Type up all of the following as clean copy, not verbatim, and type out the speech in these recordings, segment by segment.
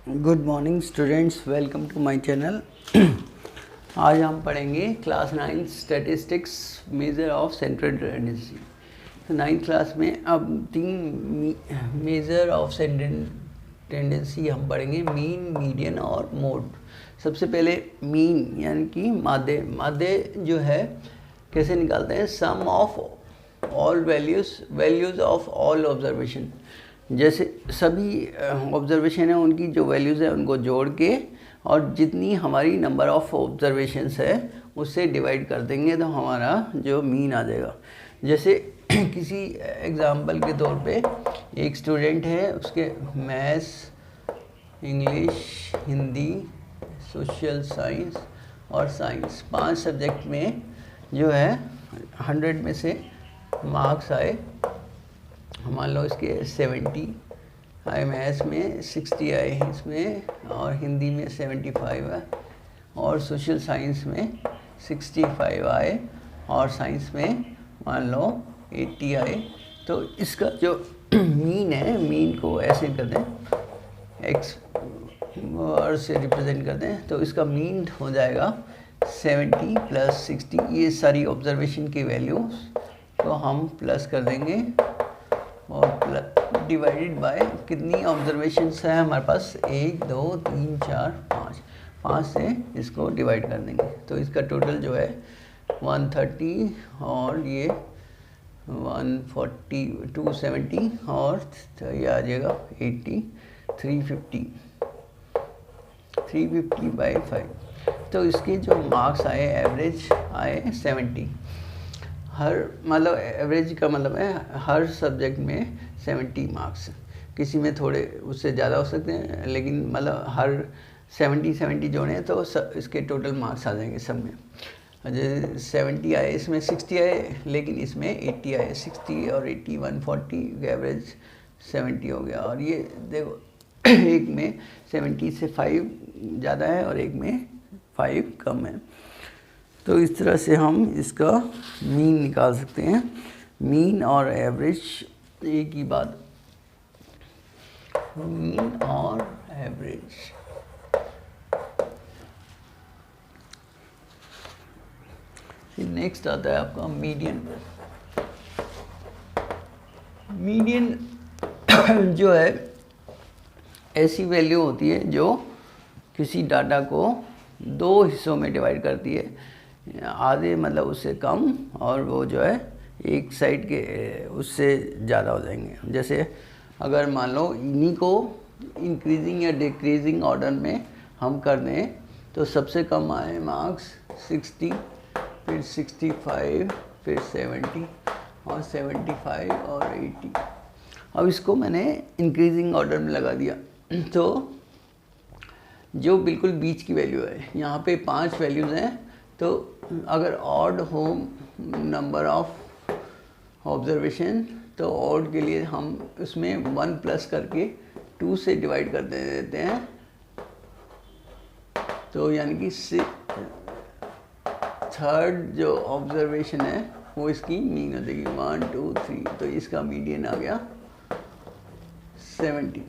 Good morning students, welcome to my channel. आज हम पढ़ेंगे class 9 statistics measure of central tendency. तो 9th class में अब 3 मेजर ऑफ सेंट्रल टेंडेंसी हम पढ़ेंगे, मीन, मीडियन और मोड। सबसे पहले मीन यानी कि माध्य जो है कैसे निकालते हैं, sum of all values of all observation. जैसे सभी ऑब्जर्वेशन है उनकी जो वैल्यूज़ है उनको जोड़ के और जितनी हमारी नंबर ऑफ़ ऑब्जर्वेशंस है उससे डिवाइड कर देंगे तो हमारा जो मीन आ जाएगा। जैसे किसी एग्ज़ाम्पल के तौर पे एक स्टूडेंट है, उसके maths, English, Hindi, social science और साइंस 5 सब्जेक्ट में जो है 100 में से मार्क्स आए, मान लो इसके 70 आए, मैथ्स में 60 आए इसमें, और हिंदी में 75 है, और सोशल साइंस में 65 आए, और साइंस में मान लो 80 आए। तो इसका जो मीन है, मीन को ऐसे कर दें, एक्स और से रिप्रेजेंट कर दें, तो इसका मीन हो जाएगा 70 + 60। ये सारी ऑब्जर्वेशन की वैल्यूज तो हम प्लस कर देंगे और डिवाइडेड बाय कितनी ऑब्जर्वेशंस है हमारे पास, 1 2 3 4 5 से इसको डिवाइड कर देंगे। तो इसका टोटल जो है 130 और ये 140 270 और ये आ जाएगा 80 350/5। तो इसके जो मार्क्स आए, एवरेज आए 70। हर मतलब एवरेज का मतलब है हर सब्जेक्ट में 70 मार्क्स। किसी में थोड़े उससे ज़्यादा हो सकते हैं, लेकिन मतलब हर 70 जोड़े तो इसके टोटल मार्क्स आ जाएंगे सब में। जैसे 70 आए, इसमें 60 आए, लेकिन इसमें 80 आए। 60 और 80 140, एवरेज 70 हो गया। और ये देखो एक में 70 से 5 ज़्यादा है और एक में 5 कम है। तो इस तरह से हम इसका मीन निकाल सकते हैं। मीन और एवरेज एक ही बात, मीन और एवरेज। फिर नेक्स्ट आता है आपका मीडियन। मीडियन जो है ऐसी वैल्यू होती है जो किसी डाटा को 2 हिस्सों में डिवाइड करती है, आधे मतलब उससे कम, और वो जो है एक साइड के उससे ज़्यादा हो जाएंगे। जैसे अगर मान लो इन्हीं को इंक्रीजिंग या डिक्रीजिंग ऑर्डर में हम कर दें तो सबसे कम आए मार्क्स 60, फिर 65, फिर 70 और 75 और 80। अब इसको मैंने इंक्रीजिंग ऑर्डर में लगा दिया तो जो बिल्कुल बीच की वैल्यू है, यहाँ पे 5 वैल्यूज़ हैं, तो अगर ऑड हो नंबर ऑफ ऑब्जर्वेशन तो ऑड के लिए हम उसमें 1 प्लस करके 2 से डिवाइड कर देते हैं। तो यानी कि थर्ड जो ऑब्जर्वेशन है वो इसकी मीन हो जाएगी 1 2 3। तो इसका मीडियन आ गया 70।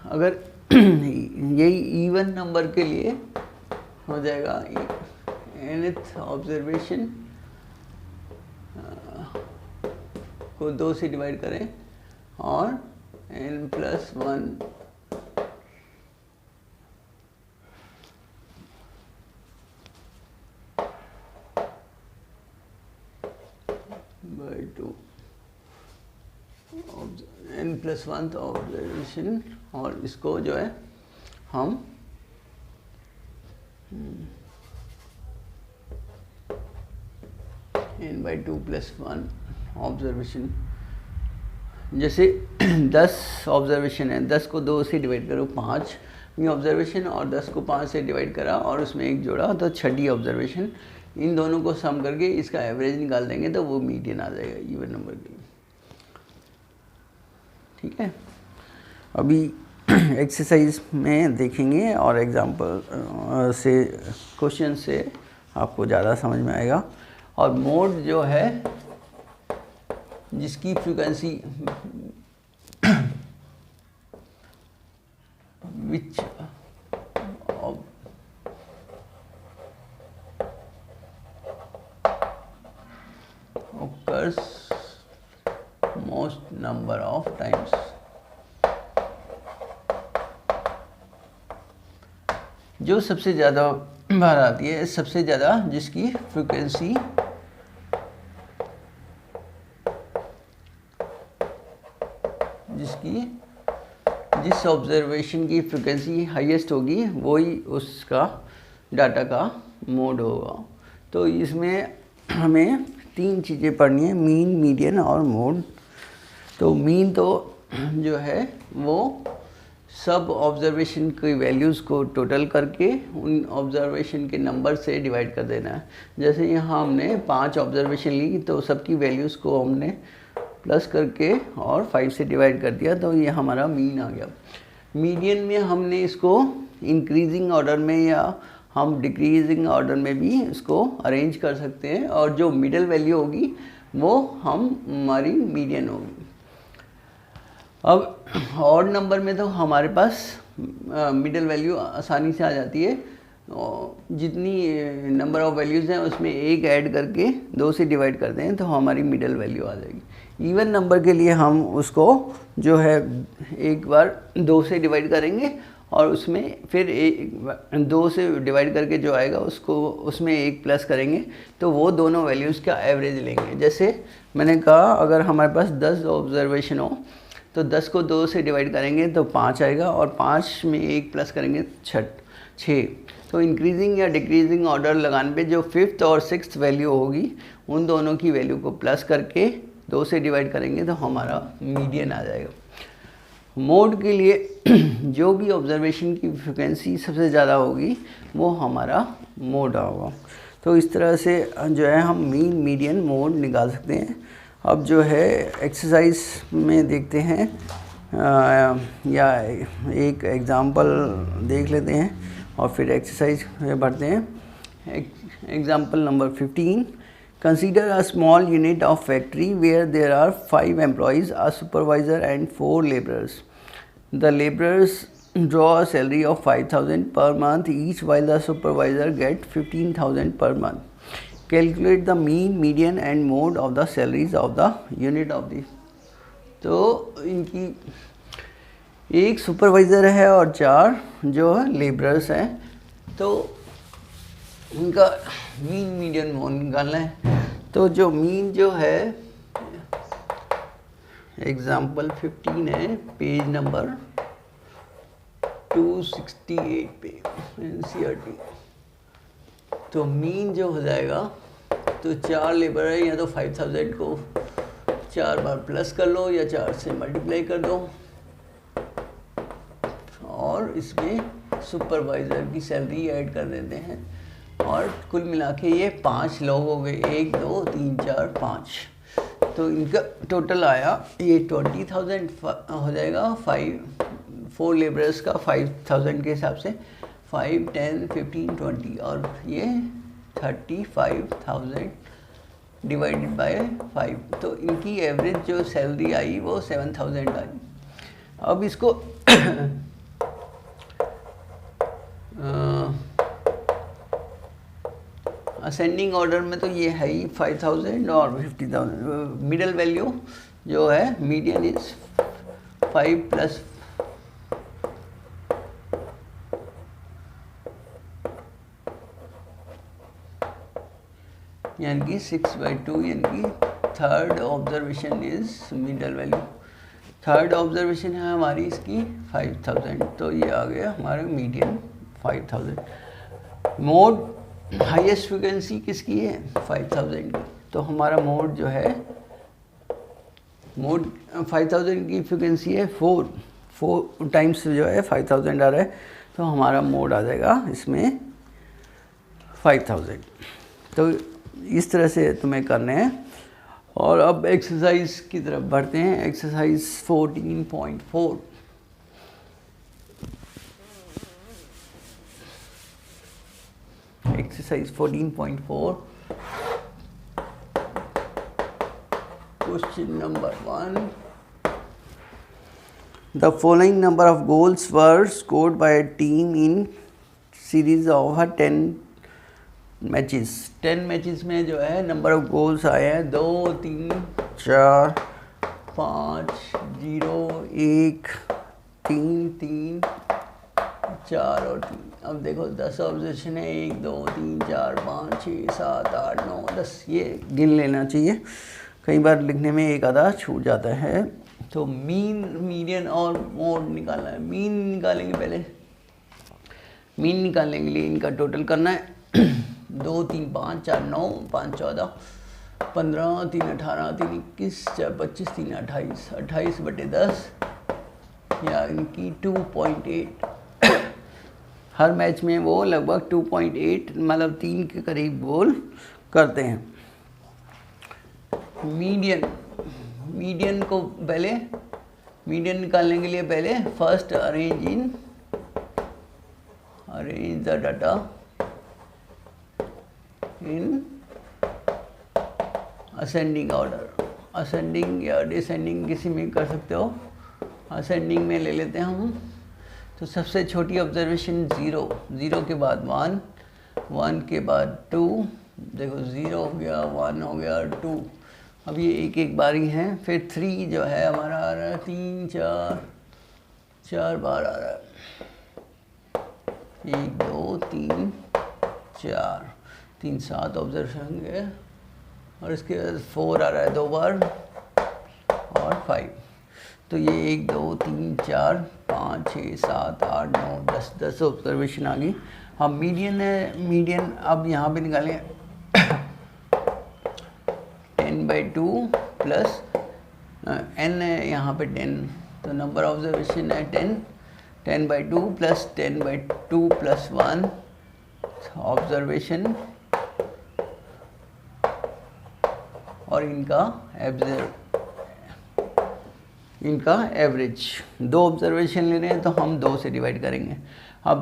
अगर यही इवन नंबर के लिए हो जाएगा, nth ऑब्जर्वेशन को 2 से डिवाइड करें और n+1 by 2 n+1 ऑब्जर्वेशन, और इसको जो है हम n/2 + 1 ऑब्जर्वेशन। जैसे 10 ऑब्जर्वेशन है, 10 को 2 से डिवाइड करो 5वीं ऑब्जर्वेशन, और 10 को 5 से डिवाइड करा और उसमें 1 जोड़ा तो 6ठी ऑब्जर्वेशन। इन दोनों को सम करके इसका एवरेज निकाल देंगे तो वो मीडियन आ जाएगा इवन नंबर के लिए। ठीक है, अभी एक्सरसाइज में देखेंगे और एग्जाम्पल से, क्वेश्चन से आपको ज़्यादा समझ में आएगा। और मोड जो है जिसकी frequency which occurs most number of times. जो सबसे ज़्यादा बार आती है, सबसे ज़्यादा जिसकी फ्रीक्वेंसी जिस ऑब्जर्वेशन की फ्रिक्वेंसी हाईएस्ट होगी वही उसका डाटा का मोड होगा। तो इसमें हमें 3 चीज़ें पढ़नी है, मीन, मीडियन और मोड। तो मीन तो जो है वो सब ऑब्जर्वेशन की वैल्यूज़ को टोटल करके उन ऑब्जर्वेशन के नंबर से डिवाइड कर देना है। जैसे यहाँ हमने 5 ऑब्जर्वेशन ली तो सबकी वैल्यूज़ को हमने प्लस करके और 5 से डिवाइड कर दिया, तो ये हमारा मीन आ गया। मीडियन में हमने इसको इंक्रीजिंग ऑर्डर में या हम डिक्रीजिंग ऑर्डर में भी इसको अरेंज कर सकते हैं, और जो मिडल वैल्यू होगी वो हमारी मीडियन होगी। अब ऑड नंबर में तो हमारे पास मिडल वैल्यू आसानी से आ जाती है, जितनी नंबर ऑफ़ वैल्यूज़ हैं उसमें एक ऐड करके 2 से डिवाइड करते हैं तो हमारी मिडल वैल्यू आ जाएगी। इवन नंबर के लिए हम उसको जो है एक बार 2 से डिवाइड करेंगे और उसमें फिर 2 से डिवाइड करके जो आएगा उसको उसमें 1 प्लस करेंगे, तो वो दोनों वैल्यूज़ का एवरेज लेंगे। जैसे मैंने कहा अगर हमारे पास 10 ऑब्जर्वेशन हो तो 10 को 2 से डिवाइड करेंगे तो 5 आएगा, और 5 में 1 प्लस करेंगे 6। तो इंक्रीजिंग या डिक्रीजिंग ऑर्डर लगाने पे जो 5th और 6th वैल्यू होगी उन दोनों की वैल्यू को प्लस करके 2 से डिवाइड करेंगे तो हमारा मीडियन आ जाएगा। मोड के लिए जो भी ऑब्जर्वेशन की फ्रिक्वेंसी सबसे ज़्यादा होगी वो हमारा मोड होगा। तो इस तरह से जो है हम मीन, मीडियन, मोड निकाल सकते हैं। अब जो है एक्सरसाइज में देखते हैं या एक एग्ज़ाम्पल देख लेते हैं और फिर एक्सरसाइज में बढ़ते हैं। Example number 15, consider a small unit of factory where there are 5 employees, a supervisor and 4 laborers. The laborers draw a salary of 5,000 per month each, while the supervisor gets 15,000 per month. Calculate the mean, median and mode of the salaries of the unit of this. तो इनकी एक supervisor है और 4 जो labourers हैं, तो उनका mean, median, mode निकालना है। तो जो मीन जो है एग्जाम्पल 15 है, पेज नंबर 268 पे NCERT। तो मीन जो हो जाएगा, तो 4 लेबर है, या तो 5,000 को 4 बार प्लस कर लो या 4 से मल्टीप्लाई कर दो, और इसमें सुपरवाइज़र की सैलरी ऐड कर देते हैं, और कुल मिला के ये 5 लोग हो गए, 1 2 3 4 5। तो इनका टोटल आया ये 20,000 हो जाएगा। 4 लेबरर्स का 5,000 के हिसाब से 5 10 15 20, और ये 35,000 डिवाइडेड बाय 5। तो इनकी एवरेज जो सैलरी आई वो 7,000 आई। अब इसको असेंडिंग ऑर्डर में तो ये है ही 5,000 और 50,000। मिडल वैल्यू जो है मीडियन इज 5 प्लस यानी कि 6/2, यानी कि third observation is middle value. Third observation है हमारी इसकी 5,000, तो ये आ गया हमारा मीडियन 5,000। मोड हाईएस्ट फ्रिक्वेंसी किसकी है? 5,000 की। तो हमारा मोड जो है, मोड 5,000 की फ्रिक्वेंसी है 4 टाइम्स जो है 5,000 आ रहा है, तो हमारा मोड आ जाएगा इसमें 5,000। तो इस तरह से तुम्हें करने हैं। और अब एक्सरसाइज की तरफ बढ़ते हैं। Exercise 14.4। Exercise 14.4 question number 1, the following number of goals were scored by a team in series of 10 matches. 10 matches में जो है नंबर ऑफ गोल्स आए हैं 2, 3, 4, 5, 0, 1, 3, 3, 4 और 3। अब देखो 10 ऑब्जर्वेशन है, 1, 2, 3, 4, 5, 6, 7, 8, 9, 10, ये गिन लेना चाहिए, कई बार लिखने में एक आधा छूट जाता है। तो मीन, मीडियन और मोड निकालना है। मीन निकालेंगे, पहले मीन निकालने के लिए इनका टोटल करना है। 2, 3, 5, 4, 9, 5, 14, 15, 3, 18, 3, 21, 4, 25, 3, 28, 28/10 यानी कि 2.8। हर मैच में वो लगभग 2.8 मतलब 3 के करीब गोल करते हैं। मीडियन को पहले, मीडियन निकालने के लिए पहले first arrange the data in ascending order. Ascending या डिसेंडिंग किसी में कर सकते हो। असेंडिंग में ले लेते हैं हम। तो सबसे छोटी ऑब्जर्वेशन 0 के बाद 1 के बाद 2, देखो 0 हो गया, 1 हो गया, 2। अब ये एक एक बारी है। फिर 3 जो है हमारा आ रहा है 3, 4 बार आ रहा है। 1, 2, 3, 4, 3, 7 ऑब्जर्वेशन होंगे। और इसके बाद 4 आ रहा है 2 बार और 5। तो ये 1, 2, 3, 4, 5, 6, 7, 8, 9, 10 ऑब्जर्वेशन आ गई। अब मीडियन है। मीडियन अब यहाँ पे निकालें 10/2 प्लस n है यहाँ पे 10, तो नंबर ऑब्जर्वेशन है 10। 10/2 प्लस 10/2 प्लस 1 ऑब्जर्वेशन और इनका एवरेज। 2 ऑब्जर्वेशन ले रहे हैं तो हम 2 से डिवाइड करेंगे। अब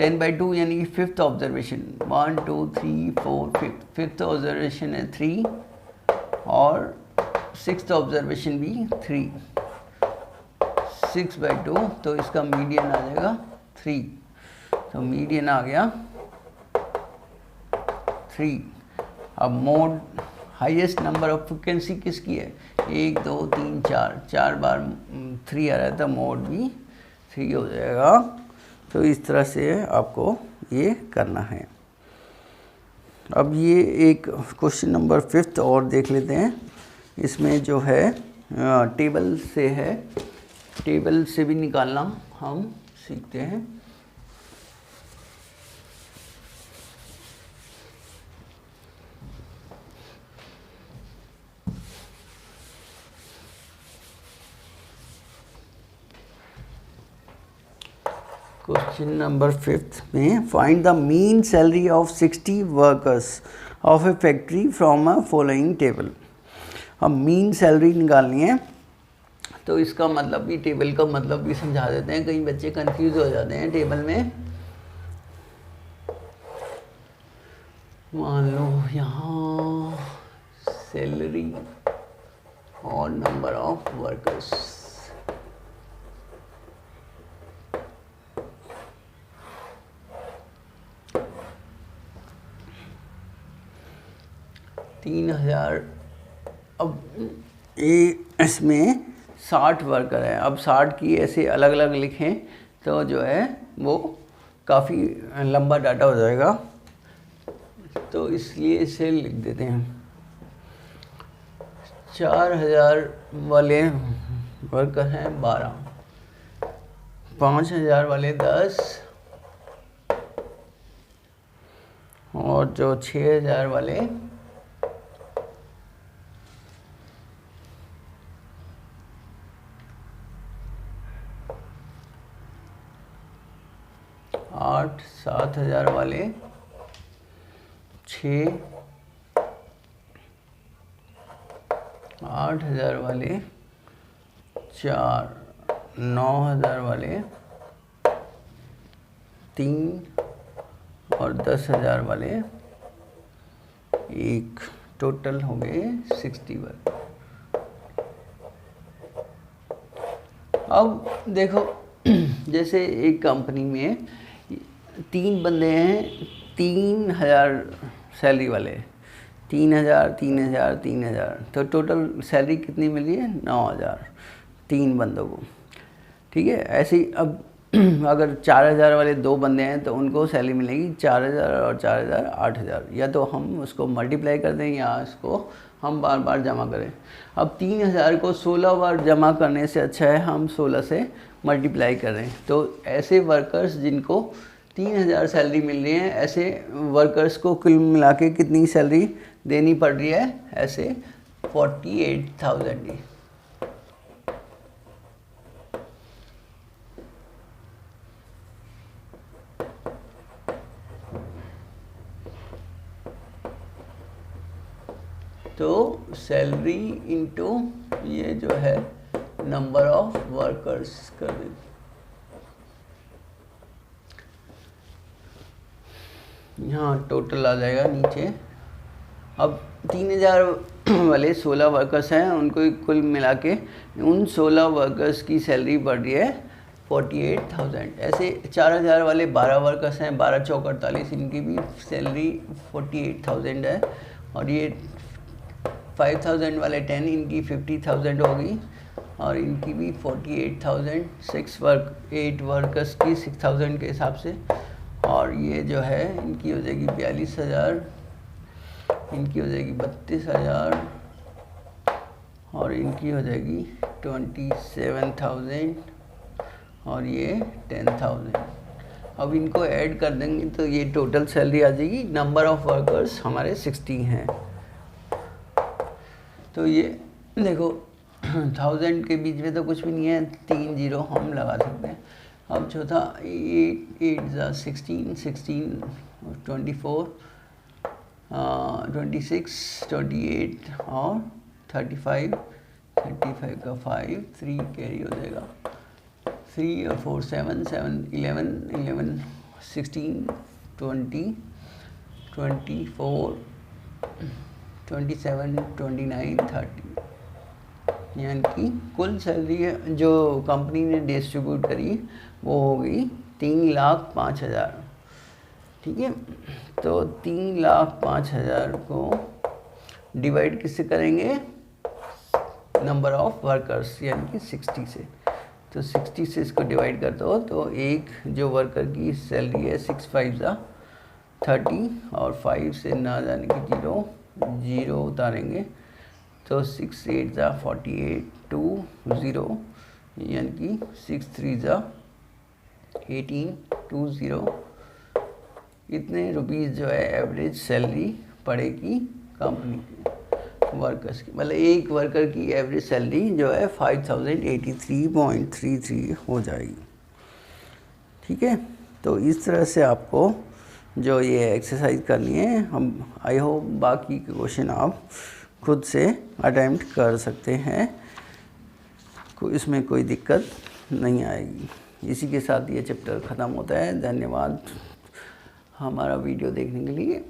10/2 यानी कि 5th ऑब्जर्वेशन 1, 2, 3, 4, 5th ऑब्जर्वेशन है 3 और 6th ऑब्जर्वेशन भी 3। 6/2 तो इसका मीडियन आ जाएगा 3। तो मीडियन आ गया 3। अब mode, highest number of frequency किसकी है? 1, 2, 3, 4 बार 3 आ रहा था, मोड भी 3 हो जाएगा। तो इस तरह से आपको ये करना है। अब ये एक क्वेश्चन नंबर 5th और देख लेते हैं। इसमें जो है टेबल से है, टेबल से भी निकालना हम सीखते हैं। क्वेश्चन नंबर 5th में find the mean salary of 60 workers of A factory from a following table. अब मीन सैलरी निकालनी है, तो इसका मतलब भी, टेबल का मतलब भी समझा देते हैं, कई बच्चे कंफ्यूज हो जाते हैं टेबल में। मान लो यहाँ सैलरी और नंबर ऑफ वर्कर्स, अब इसमें 60 वर्कर हैं। अब 60 की ऐसे अलग अलग लिखें तो जो है वो काफ़ी लंबा डाटा हो जाएगा, तो इसलिए इसे लिख देते हैं। 4000 वाले वर्कर हैं 12, 5000 वाले 10 और जो 6000 वाले 8, 7000 वाले 6, 8000 वाले 4, 9000 वाले 3 और 10,000 वाले 1। टोटल हो गए 60 वर्कर। अब देखो जैसे एक कंपनी में 3 बंदे हैं, 3000 सैलरी वाले, 3000 3000 3000, तो टोटल सैलरी कितनी मिली है? 9000 3 बंदों को। ठीक है, ऐसे ही अब अगर 4000 वाले 2 बंदे हैं तो उनको सैलरी मिलेगी 4000 और 4000 8000। या तो हम उसको मल्टीप्लाई कर दें या इसको हम बार बार जमा करें। अब 3000 को 16 बार जमा करने से अच्छा है हम 16 से मल्टीप्लाई करें। तो ऐसे वर्कर्स जिनको 3000 सैलरी मिल रही है, ऐसे वर्कर्स को कुल मिला के कितनी सैलरी देनी पड़ रही है? ऐसे 48,000 की। तो सैलरी इनटू ये जो है नंबर ऑफ वर्कर्स कर देंगे। यहाँ टोटल आ जाएगा नीचे। अब 3000 वाले 16 वर्कर्स हैं, उनको कुल मिला के उन 16 वर्कर्स की सैलरी बढ़ रही है 48,000। ऐसे 4000 वाले 12 वर्कर्स हैं, 12 चौक 48, इनकी भी सैलरी 48,000 है। और ये 5000 वाले 10, इनकी 50,000 होगी और इनकी भी 48,000। 8 वर्कर्स की 6,000 के हिसाब से। और ये जो है इनकी हो जाएगी 42,000, इनकी हो जाएगी 32,000 और इनकी हो जाएगी 27,000 और ये 10,000। अब इनको ऐड कर देंगे तो ये टोटल सैलरी आ जाएगी। नंबर ऑफ वर्कर्स हमारे 60 हैं। तो ये देखो 1000 के बीच में तो कुछ भी नहीं है, 3 0 हम लगा सकते हैं। अब चौथा 8 8 16 16 24 26 28 और 35 का 5 3 कैरी हो जाएगा। 3 और 4 7 7 11 11 16 20 24 27 29 30, यानी कि कुल सैलरी जो कंपनी ने डिस्ट्रीब्यूट करी वो हो गई 3,05,000। ठीक है, तो 3,05,000 को डिवाइड किससे करेंगे? नंबर ऑफ वर्कर्स यानी कि 60 से। तो 60 से इसको डिवाइड कर दो तो एक जो वर्कर की सैलरी है 6 5 30 और 5 से ना जाने की 0 उतारेंगे तो 6 8 48 2 0, यानी कि 6 3 18 2 0। इतने रुपीस जो है एवरेज सैलरी पड़ेगी कंपनी के वर्कर्स की। मतलब एक वर्कर की एवरेज सैलरी जो है 5,083.33 हो जाएगी। ठीक है, तो इस तरह से आपको जो ये एक्सरसाइज करनी है, हम आई होप बाकी के क्वेश्चन आप खुद से अटेम्प्ट कर सकते हैं, इसमें कोई दिक्कत नहीं आएगी। इसी के साथ ये चैप्टर ख़त्म होता है। धन्यवाद हमारा वीडियो देखने के लिए।